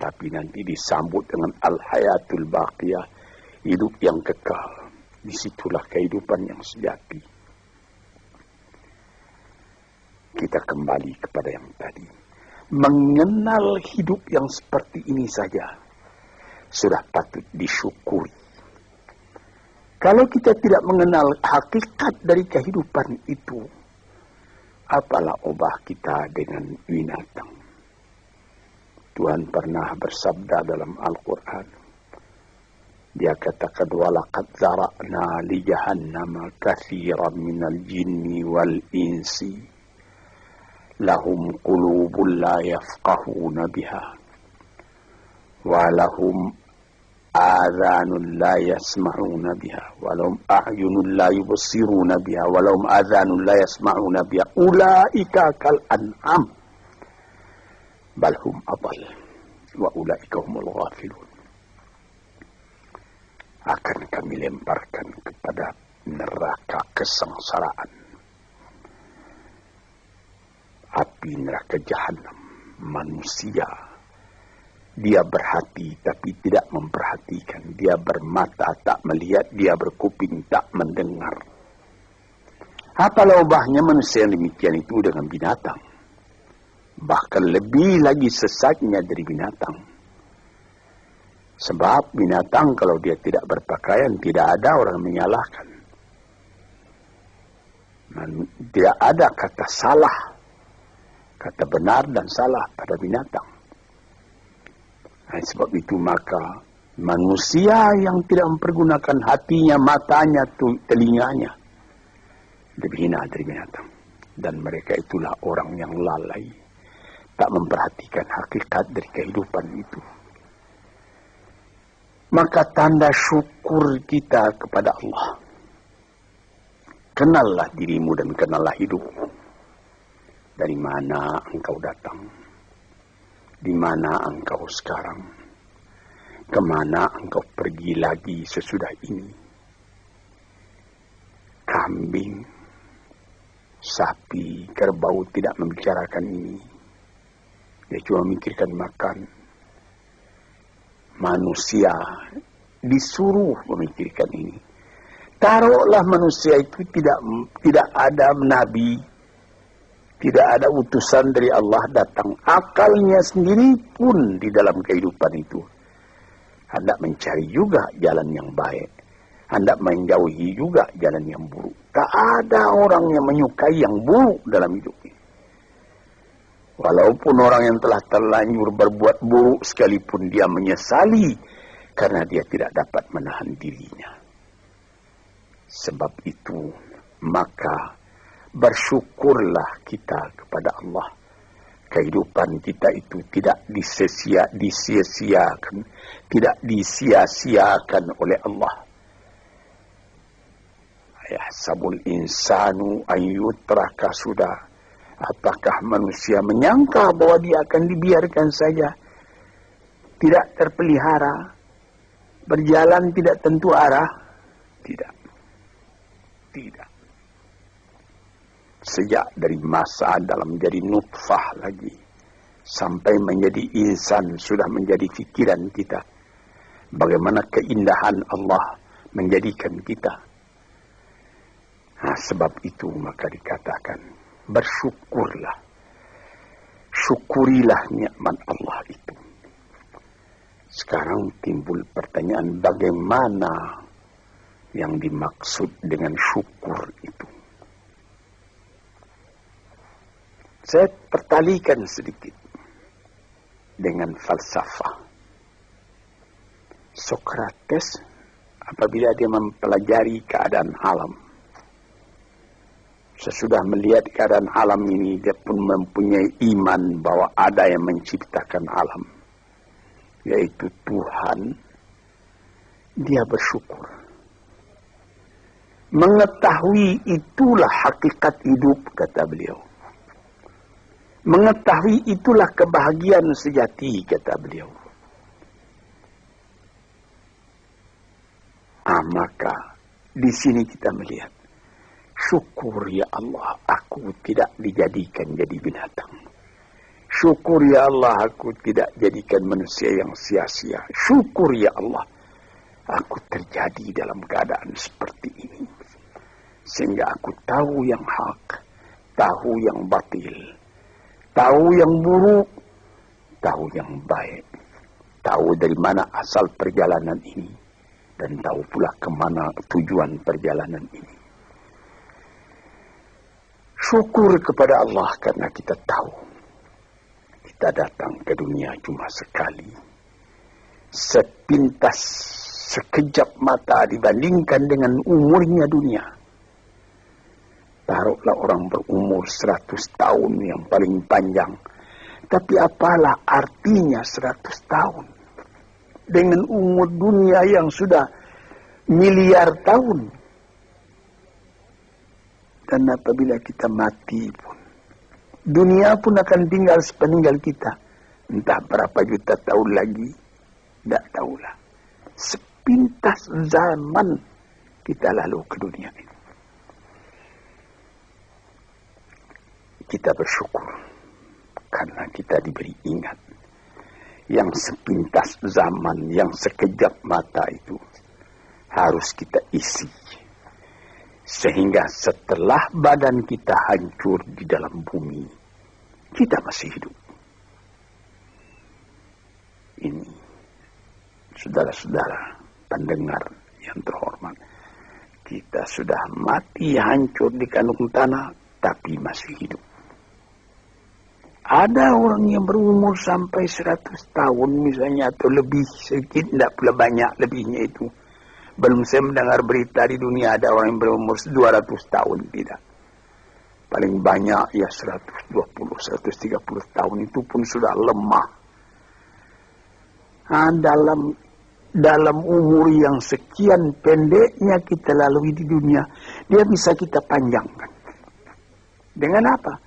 tapi nanti disambut dengan al-hayatul baqiyah, hidup yang kekal. Disitulah kehidupan yang sejati. Kita kembali kepada yang tadi. Mengenal hidup yang seperti ini saja sudah patut disyukuri. Kalau kita tidak mengenal hakikat dari kehidupan itu, apalah ubah kita dengan binatang. Tuhan pernah bersabda dalam Al-Quran. Dia katakan, walaqad zara'na li jahannama katsiran minal jinni wal insi lahum qulubun la yafqahuna biha wa lahum adhanun la yasma'una biha wa lahum a'yunun la yubsiruna biha wa lahum adhanun la yasma'una biha ulaika kal an'am bal hum adall wa ulaika humul ghafilun. Akan kami lemparkan kepada neraka kesengsaraan, api neraka jahanam. Manusia, dia berhati tapi tidak memperhatikan, dia bermata tak melihat, dia berkuping tak mendengar. Apalah ubahnya manusia yang demikian itu dengan binatang? Bahkan lebih lagi sesatnya dari binatang. Sebab binatang kalau dia tidak berpakaian, tidak ada orang menyalahkan. Tidak ada kata salah, kata benar dan salah pada binatang. Nah, sebab itu maka manusia yang tidak mempergunakan hatinya, matanya, telinganya, lebih hina dari binatang. Dan mereka itulah orang yang lalai, tak memperhatikan hakikat dari kehidupan itu. Maka tanda syukur kita kepada Allah. Kenallah dirimu dan kenallah hidupmu. Dari mana engkau datang? Di mana engkau sekarang? Kemana engkau pergi lagi sesudah ini? Kambing, sapi, kerbau tidak membicarakan ini. Dia cuma memikirkan makan. Manusia disuruh memikirkan ini. Taruhlah manusia itu tidak ada nabi, tidak ada utusan dari Allah datang. Akalnya sendiri pun di dalam kehidupan itu hendak mencari juga jalan yang baik, hendak menjauhi juga jalan yang buruk. Tak ada orang yang menyukai yang buruk dalam hidupnya. Walaupun orang yang telah terlanjur berbuat buruk sekalipun dia menyesali karena dia tidak dapat menahan dirinya. Sebab itu maka bersyukurlah kita kepada Allah. Kehidupan kita itu tidak disia-siakan, tidak disia-siakan oleh Allah. Yahsabul insanu an yutraka sudah. Apakah manusia menyangka bahwa dia akan dibiarkan saja, tidak terpelihara, berjalan tidak tentu arah? Tidak. Sejak dari masa dalam menjadi nutfah lagi, sampai menjadi insan sudah menjadi fikiran kita. Bagaimana keindahan Allah menjadikan kita. Nah, sebab itu maka dikatakan, bersyukurlah, syukurilah nikmat Allah itu. Sekarang timbul pertanyaan, bagaimana yang dimaksud dengan syukur itu? Saya pertalikan sedikit dengan falsafah. Sokrates apabila dia mempelajari keadaan alam, sesudah melihat keadaan alam ini, dia pun mempunyai iman bahwa ada yang menciptakan alam, yaitu Tuhan. Dia bersyukur. Mengetahui itulah hakikat hidup, kata beliau. Mengetahui itulah kebahagiaan sejati, kata beliau. Maka di sini kita melihat, syukur ya Allah, aku tidak dijadikan jadi binatang. Syukur ya Allah, aku tidak jadikan manusia yang sia-sia. Syukur ya Allah, aku terjadi dalam keadaan seperti ini. Sehingga aku tahu yang hak, tahu yang batil, tahu yang buruk, tahu yang baik. Tahu dari mana asal perjalanan ini, dan tahu pula kemana tujuan perjalanan ini. Syukur kepada Allah karena kita tahu kita datang ke dunia cuma sekali. Sepintas, sekejap mata dibandingkan dengan umurnya dunia. Taruhlah orang berumur 100 tahun yang paling panjang. Tapi apalah artinya 100 tahun dengan umur dunia yang sudah miliar tahun. Dan apabila kita mati pun, dunia pun akan tinggal sepeninggal kita. Entah berapa juta tahun lagi, tidak tahulah. Sepintas zaman kita lalu ke dunia ini. Kita bersyukur karena kita diberi ingat. Yang sepintas zaman, yang sekejap mata itu harus kita isi. Sehingga setelah badan kita hancur di dalam bumi, kita masih hidup. Ini, saudara-saudara pendengar yang terhormat, kita sudah mati hancur di kandung tanah, tapi masih hidup. Ada orang yang berumur sampai 100 tahun misalnya, atau lebih sedikit, tidak pula banyak lebihnya itu. Belum saya mendengar berita di dunia ada orang yang berumur 200 tahun, tidak. Paling banyak ya 120, 130 tahun, itu pun sudah lemah. Nah, dalam umur yang sekian pendeknya kita lalui di dunia, dia bisa kita panjangkan. Dengan apa?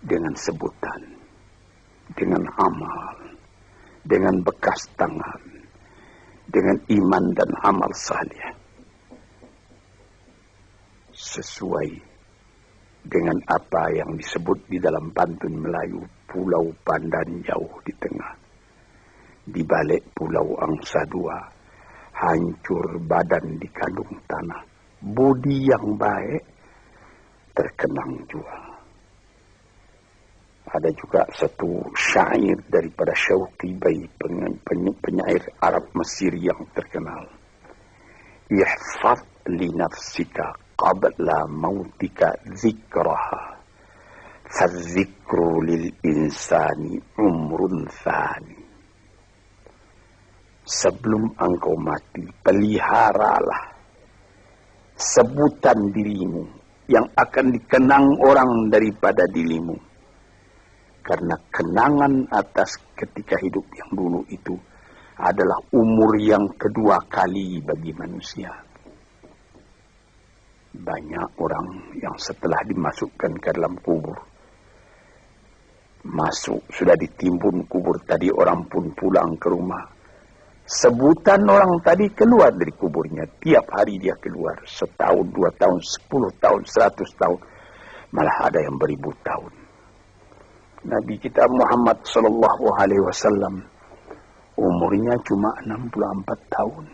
Dengan sebutan, dengan amal, dengan bekas tangan, dengan iman dan amal saleh, sesuai dengan apa yang disebut di dalam pantun Melayu, pulau pandan jauh di tengah, di balik pulau angsa dua, hancur badan di kandung tanah, budi yang baik terkenang jua. Ada juga satu syair daripada Syauqi Bai, penyair Arab Mesir yang terkenal. Ihfaz li nafsika qabla mautika zikraha, fadzikru lil insani umrun thani. Sebelum engkau mati, peliharalah sebutan dirimu yang akan dikenang orang daripada dirimu. Karena kenangan atas ketika hidup yang dulu itu adalah umur yang kedua kali bagi manusia. Banyak orang yang setelah dimasukkan ke dalam kubur, masuk, sudah ditimbun kubur tadi, orang pun pulang ke rumah. Sebutan orang tadi keluar dari kuburnya. Tiap hari dia keluar. 1 tahun, 2 tahun, 10 tahun, 100 tahun. Malah ada yang beribu tahun. Nabi kita Muhammad sallallahu alaihi wasallam umurnya cuma 64 tahun.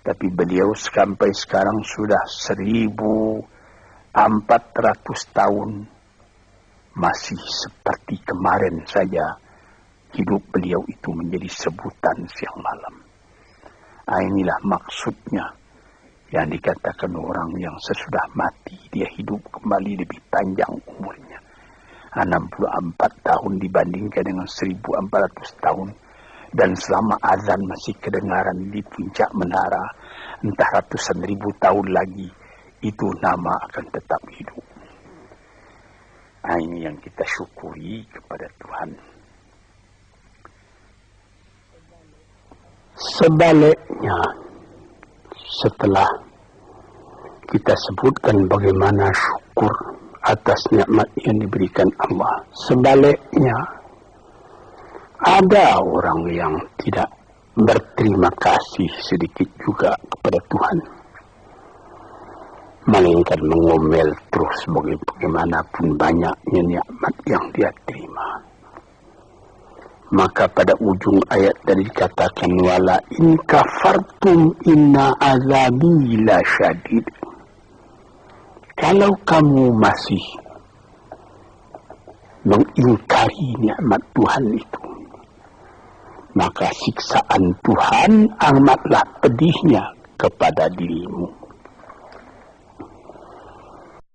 Tapi beliau sampai sekarang sudah 1400 tahun. Masih seperti kemarin saja hidup beliau itu menjadi sebutan siang malam. Inilah maksudnya yang dikatakan orang yang sesudah mati dia hidup kembali lebih panjang umurnya. 64 tahun dibandingkan dengan 1400 tahun. Dan selama azan masih kedengaran di puncak menara, entah ratusan ribu tahun lagi, itu nama akan tetap hidup. Ini yang kita syukuri kepada Tuhan. Sebaliknya, setelah kita sebutkan bagaimana syukur atas nikmat yang diberikan Allah, sebaliknya ada orang yang tidak berterima kasih sedikit juga kepada Tuhan, melainkan mengomel terus bagaimanapun banyaknya nikmat yang dia terima. Maka pada ujung ayat tadi dikatakan wala in kafartum inna azabi la syadid. Kalau kamu masih mengingkari nikmat Tuhan itu, maka siksaan Tuhan amatlah pedihnya kepada dirimu.